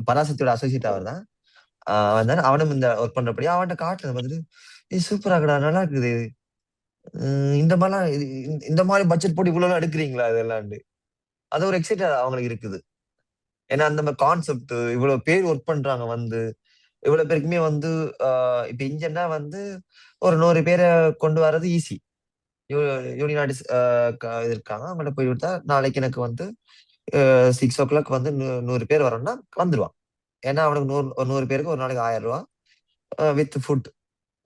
பராசக்தியோட associate அவர் தான். அவன் தானே அவனும் இந்த ஒர்க் பண்றபடியா அவன்ட்ட காட்டுனத பார்த்துட்டு, சூப்பரா இருக்குடா! நல்லா இருக்குது. இந்த மாரிலாம் இந்த மாரி பட்ஜெட் போட்டு இவ்வளோலாம் எடுக்குறீங்களா இதெல்லாம்ன்னு. அது ஒரு எக்ஸைட்டட் அவங்களுக்கு இருக்குது. ஏன்னா அந்த மாரி கான்செப்ட் இவ்வளோ பேர் ஒர்க் பண்றாங்க வந்து. இவ்வளோ பேருக்குமே வந்து அ இப்ப இங்கனா வந்து ஒரு 100 பேர கொண்டு வரது ஈஸி. யூ யூனியன் ஆர்டிஸ்ட் இது இருக்காங்க. அவங்கள்ட்ட போய் குடுத்தா, நாளைக்கு எனக்கு வந்து 6:00 வந்து 100 பேர் வரணும்னா வந்துருவான். ஏன்னா அவனுக்கு 100 பேருக்கு ஒரு நாளைக்கு ரூ. 1000 வித் ஃபுட்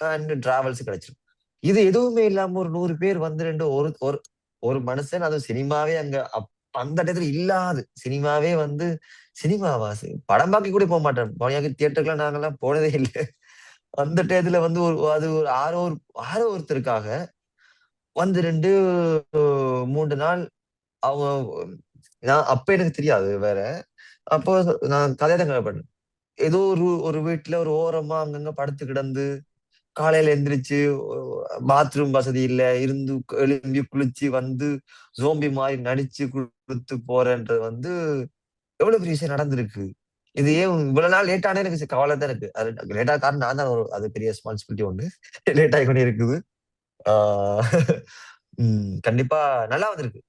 அண்ட் டிராவல்ஸ் கிடைச்சிரும். இது எதுவுமே இல்லாம ஒரு 100 பேர் வந்து 2 ஒரு ஒரு ஒரு மனுஷன் அதுவும் சினிமாவே அங்க அந்த இடத்துல இல்லாது. சினிமாவே வந்து சினிமாவா? படம் பார்க்க கூட போமாட்டேன். தியேட்டர்க்குலாம் நாங்கலாம் போனதே இல்ல. அந்த டயத்துல வந்து அது ஒரு ஆரோ ஒருத்தருக்காக வந்து 2 3 நாள் அவங்க நான் அப்ப எனக்கு தெரியாது வேற. அப்போ நான் கதை தான் கேள்விப்பட்டேன். ஏதோ ஒரு ஒரு வீட்ல ஒரு ஓரமா அங்கங்க படுத்து கிடந்து, காலையில எந்திரிச்சு பாத்ரூம் வசதி இல்ல. இருந்து எழும்பி குளிச்சு வந்து, ஜோம்பி மாரி நடிச்சு குடுத்து போறேன்றது வந்து எவ்வளவு பெரிய விஷயம் நடந்திருக்கு. இது ஏன் இவ்வளவு நாள் லேட் ஆனே எனக்கு கவலை தான் இருக்கு. அது லேட் ஆக காரணம் நான் தான் அது பெரிய ரெஸ்பான்சிபிலிட்டி ஒண்ணு. லேட் ஆகிக்கொண்டே இருக்குது. ஆ கண்டிப்பா நல்லா வந்திருக்கு.